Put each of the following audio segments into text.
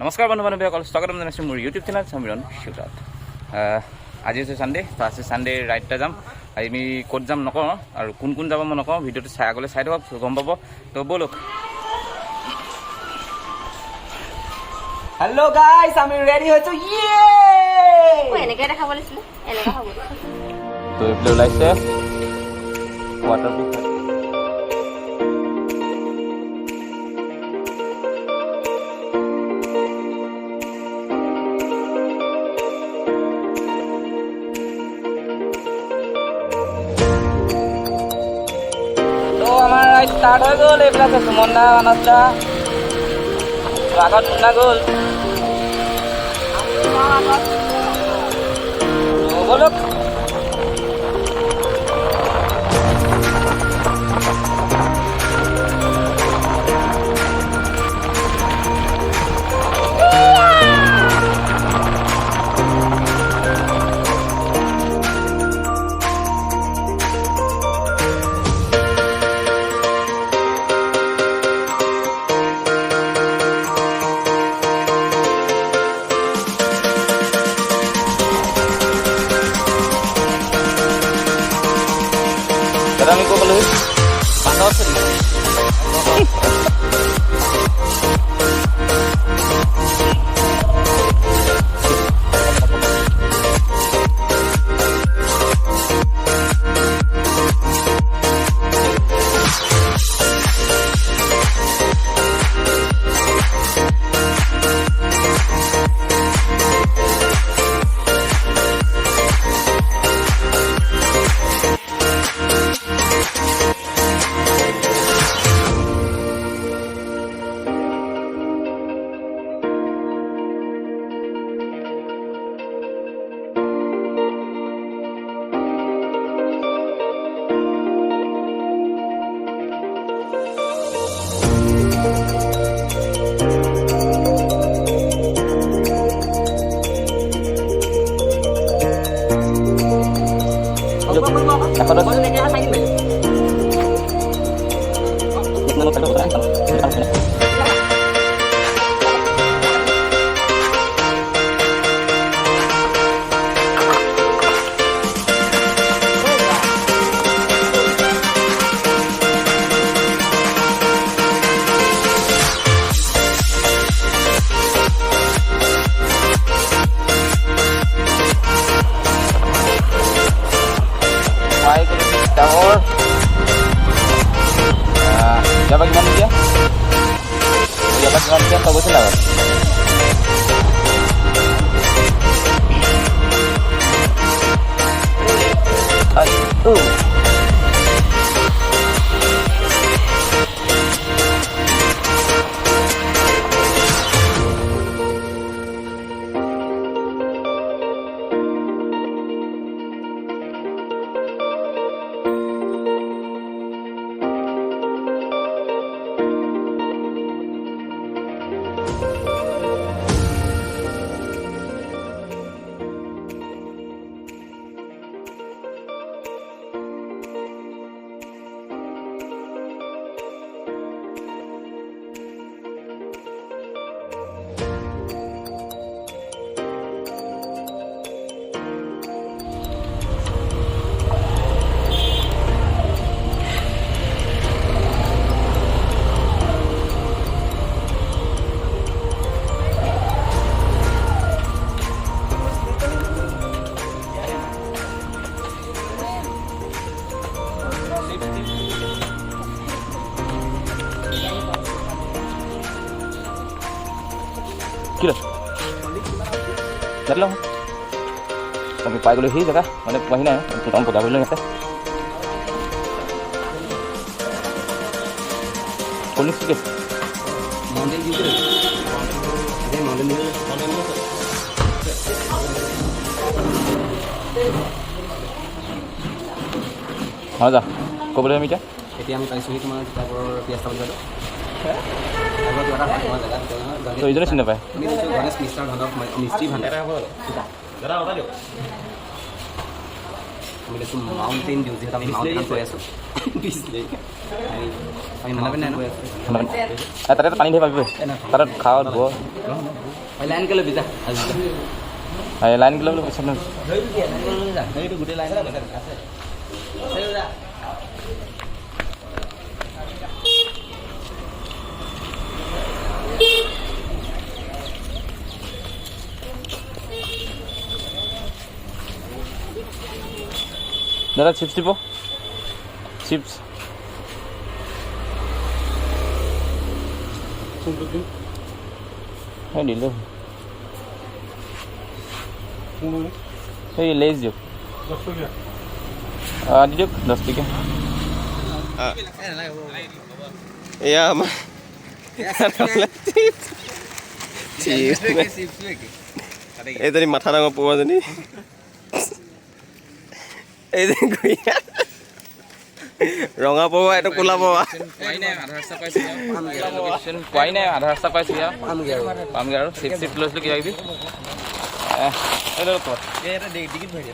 নমস্কাৰ বন্ধু বান্ধৱীসকল, স্বাগতম জনাইছোঁ মোৰ ইউটিউব চেনেল সমীৰণ শিউতাত। আজি হৈছে ছানডে, তো আজি ছানডে ৰাইড এটা যাম। আমি ক'ত যাম নকওঁ আৰু কোন কোন যাব মই নকওঁ, ভিডিঅ'টো আগলৈ চাই থাকক, গম পাব। তো ব'লক। হেল্ল' গাইছ, আমি ৰেডি হৈছোঁ। এনেকৈ দেখাব লাগিছিলে, এনেকুৱা হ'ব। তো এইফালে ওলাইছে ৱাটাৰপ্ৰুফ। আমাৰ ৰাইড ষ্টাৰ্ট হৈ গ'ল। এইবিলাক আছে সুমন দা, মানস দা, আগত মুন্না গ'ল। ব'লক। আমি ক'ব লাগিব বান্দৰ চলি ডাঙৰ ইয়াৰ পৰা কিমান দিয়া, ইয়াৰ পৰা কিমান দিয়া কৈছিল আগত। Lihat lang. Kami pakai dulu sih, kak. Mana kuahnya? Untuk tampuk dulu ya, kak. Kuning sedikit. Mountain juga. Ini mountain juga. Mana? Kau boleh minta? Jadi kami pakai suhi cuma kita biasa beli dulu. তো এইজনে চিনি নাপায়। Ganesh mister ভাণ্ডাৰ মিষ্টি ভাণ্ডাৰ আমি লৈছোঁ mountain ডিউ, যিহেতু আমি মাউণ্টেইনত গৈ আছোঁ। আমি মাউণ্টেইন গৈ আছোঁ। তাতে পানী ধৰি পাবি তাতে খাওঁ ধুব লাইনকৈ ল'বি যা আজি লাইন গ'লে বোলে পইচা নহয় গোটেই লাইন আছে। দাদা চিপছ দিব চিপছ দিলোঁ সেই লেজ দিয়ক দি দিয়ক 10 টকীয়া এয়া আমাৰ এইজনী মাথা ডাঙৰ পোৱাজনী এইজনী ৰঙা পৰুৱা এইটো ক'লা পৰুৱা পোৱাই নাই আধা ৰাস্তা পাইছোঁ পামগৈ আৰু চিপ চিপ লৈছিলোঁ কিবা কিবি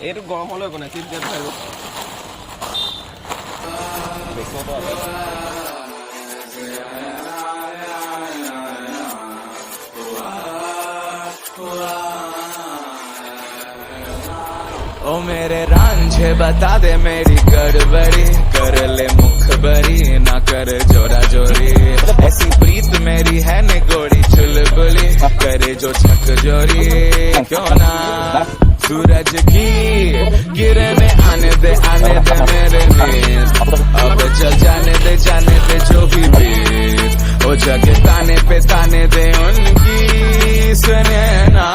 এইটো গৰম হ'লেও একো নাই চিপ দিয়াত পাৰিব ओ मेरे रांझे बता दे मेरी गड़बड़ी कर ले मुखबरी ना कर जोरा जोरी ऐसी प्रीत मेरी है निगोड़ी चुलबुली करे जो छक जोरी क्यों ना सूरज की किरने आने दे मेरे नींद अब चल जाने दे जो भी बीत ओ जगह ताने दे उनकी सुने ना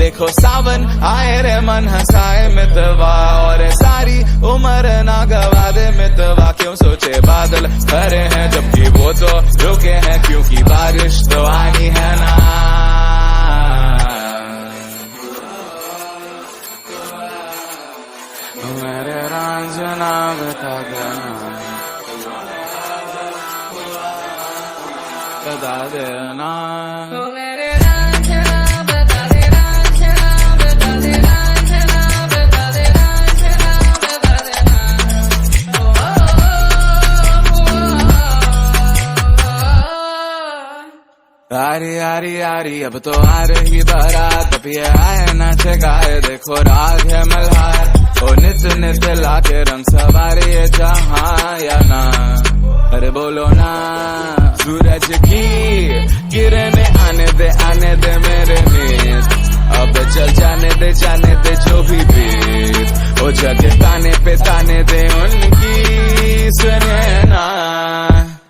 देखो सावन आए रे मन हंसाए मितवा और सारी उम्र ना गवा दे मितवा क्यों सोचे बादल खरे हैं जबकि वो तो रुके हैं क्योंकि बारिश तो आनी है ना मेरे रांझना बता देना यारी अब तो आ रही बारात अब ये आए नाचे गाए देखो राग है मल्हार ओ नित नित लाके रंग सवारे ये जहाँ या ना अरे बोलो ना सूरज की किरने आने दे मेरे नींद अब चल जाने दे जो भी बीत ओ जगह ताने दे उनकी सुने ना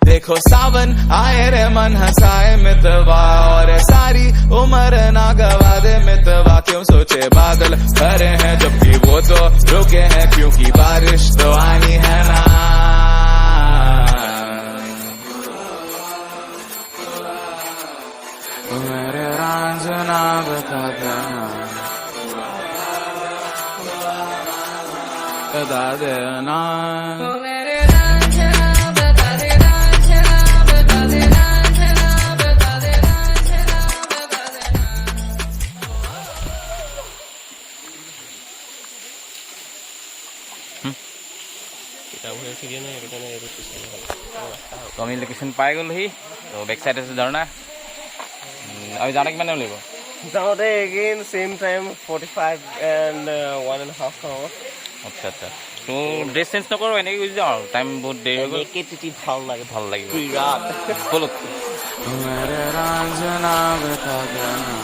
देखो सावन आए रे मन हंसाए मितवा और सारी उम्र ना गवा दे मितवा क्यों सोचे बादल खरे हैं जबकि वो तो रुके हैं क्योंकि बारिश तो आनी है ना मेरे रांझना बता देना তো আমি লোকেশ্যন পাই গ'লোহি তো বেক চাইড আছে ঝৰ্ণা আমি যাওঁতে কিমান টাইম লাগিব যাওঁতে again same time 45 and 1.5 hours আচ্ছা তো ড্ৰেছ চেঞ্জ নকৰোঁ এনেকৈ গুচি যাওঁ আৰু টাইম বহুত দেৰি হৈ গ'ল ভাল লাগিব ব'লো मेरे रांझना बता देना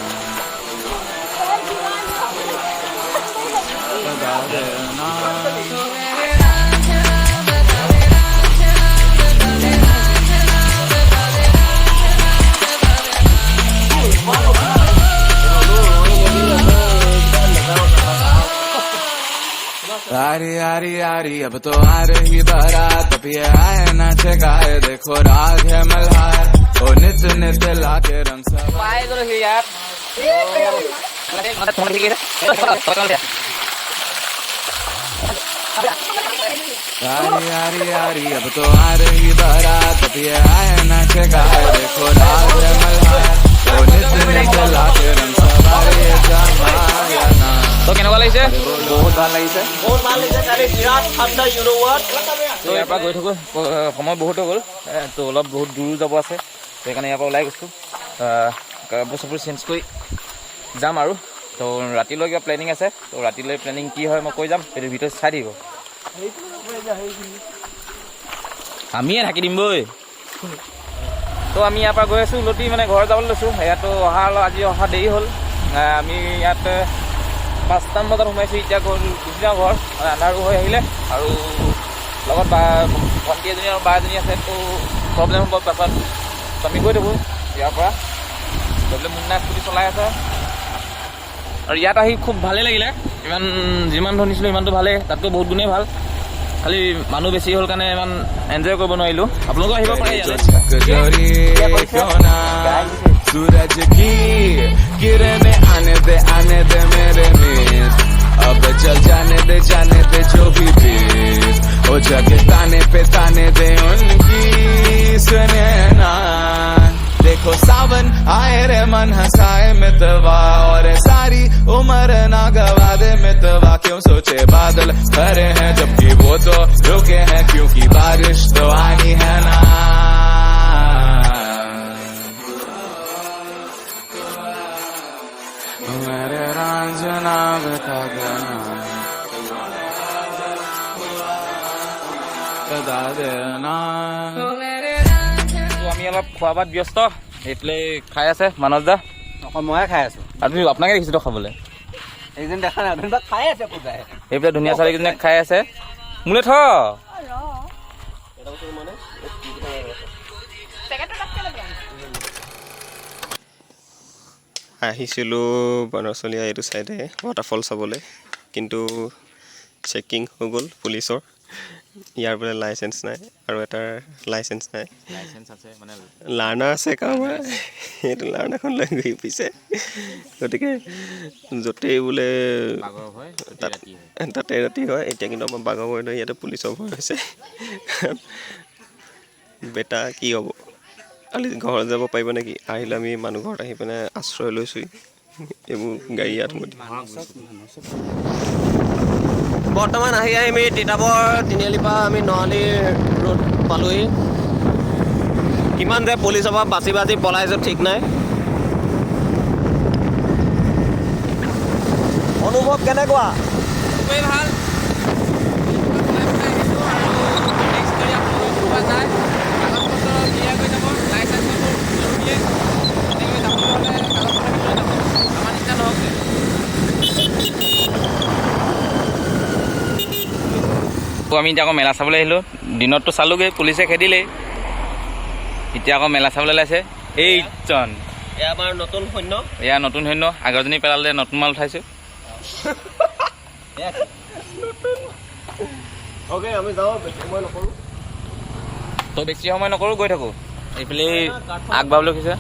यारी अब तो आ रही बारात अब ये आए नाचे गाए देखो राग है मल्हार ओ नित नित लाके रंग पाए ग'लोহি यार यारी अब तो आ रही बारात अब ये आए नाचे गाए देखो राग है मल्हार ओ नित नित लाके रंग सवारे जहाँ या ना তো কেনেকুৱা লাগিছে বহুত ভাল লাগিছে বহুত ভাল লাগিছে কালি বিৰাট ঠাণ্ডা ইউৰোপত তো ইয়াৰ পৰা গৈ থাকোঁ সময় বহুত হৈ গ'ল তো অলপ বহুত দূৰো যাব আছে সেইকাৰণে ইয়াৰ পৰা ওলাই গৈছোঁ কাপোৰ চাপোৰ চেঞ্জ কৰি যাম আৰু তো ৰাতিলৈ কিবা প্লেনিং আছে তো ৰাতিলৈ প্লেনিং কি হয় মই কৈ যাম সেইটো ভিডিঅ' চাই দিব আমিয়ে ঢাকি দিম বৈ তো আমি ইয়াৰ পৰা গৈ আছোঁ উলটি মানে ঘৰ যাবলৈ লৈছোঁ ইয়াতো আজি অহা দেৰি হ'ল আমি ইয়াত 5টামান বজাত সোমাইছোঁ এতিয়া গুচি যাওঁ ঘৰ আন্ধাৰো হৈ আহিলে আৰু লগত ভণ্টি এজনী আৰু বা এজনী আছে তো প্ৰব্লেম হ'ব পাছত আমি গৈ থাকোঁ ইয়াৰ পৰা প্ৰব্লেম মুন্না স্কুটি চলাই আছে আৰু ইয়াত আহি খুব ভালেই লাগিলে ইমান যিমান ধৰিছিলোঁ ইমানটো ভালেই তাতকৈ বহুত গুণেই ভাল খালি মানুহ বেছি হ'ল কাৰণে ইমান এনজয় কৰিব নোৱাৰিলোঁ আপোনালোকেও আহিব পাৰে सूरज की किरणें आने दे मेरे मीत अब चल जाने दे जो भी बीत ओ जगह ताने दे उनकी सुने ना देखो सावन आए रे मन हंसाए मितवा और सारी उम्र ना गवा दे मितवा क्यों सोचे बादल भरे हैं जबकि वो तो रुके हैं क्योंकि बारिश तो आनी है ना मेरे रांझना बता देना আমি অলপ খোৱা বোৱাত ব্যস্ত এইফালে খাই আছে মানস দা অকল ময়ে খাই আছোঁ আপুনি আপোনাকে দেখিছোঁ খাবলৈ এইজন দেখা নাই অথনি খাই আছে পূজাই এইফালে ধুনীয়া ছোৱালীকেইজনীয়ে খাই আছে মোলে থ আহিছিলোঁ বনচলীয়া এইটো চাইডে ৱাটাৰফল চাবলৈ কিন্তু চেকিং হৈ গ'ল পুলিচৰ ইয়াৰ বোলে লাইচেঞ্চ নাই আৰু এটাৰ লাইচেঞ্চ নাই লাৰ্ণাৰ আছে কাৰোবাৰ সেইটো লাৰ্ণাৰখন লৈ ঘূৰি ফুৰিছে গতিকে য'তেই বোলে তাতে ৰাতি হয় এতিয়া কিন্তু আমাৰ বাঘৰ ভয় নহয় ইয়াতে পুলিচৰ ভয় হৈছে বেটা কি হ'ব কালি ঘৰত যাব পাৰিব নেকি আহিলে আমি মানুহ ঘৰত আহি পিনে আশ্ৰয় লৈছোঁ এইবোৰ গাড়ী ইয়াত বৰ্তমান আহি আমি তিতাবৰ তিনিআলিৰ পৰা আমি নআলি ৰোড পালোহি কিমান যে পুলিচৰ পৰা বাচি বাচি পলাইছোঁ ঠিক নাই অনুভৱ কেনেকুৱা খুবেই ভাল আমি এতিয়া আকৌ মেলা চাবলৈ আহিলোঁ দিনততো চালোগৈ পুলিচে খেদিলেই এতিয়া আকৌ মেলা চাবলৈ ওলাইছে এইজন এয়া আমাৰ নতুন সৈন্য এয়া নতুন সৈন্য আগৰজনী পেলালে নতুন মাল উঠাইছোঁ অ'কে আমি যাওঁ বেছি সময় নকৰোঁ তো বেছি সময় নকৰোঁ গৈ থাকোঁ এইফালে আগবাবলৈ কৈছে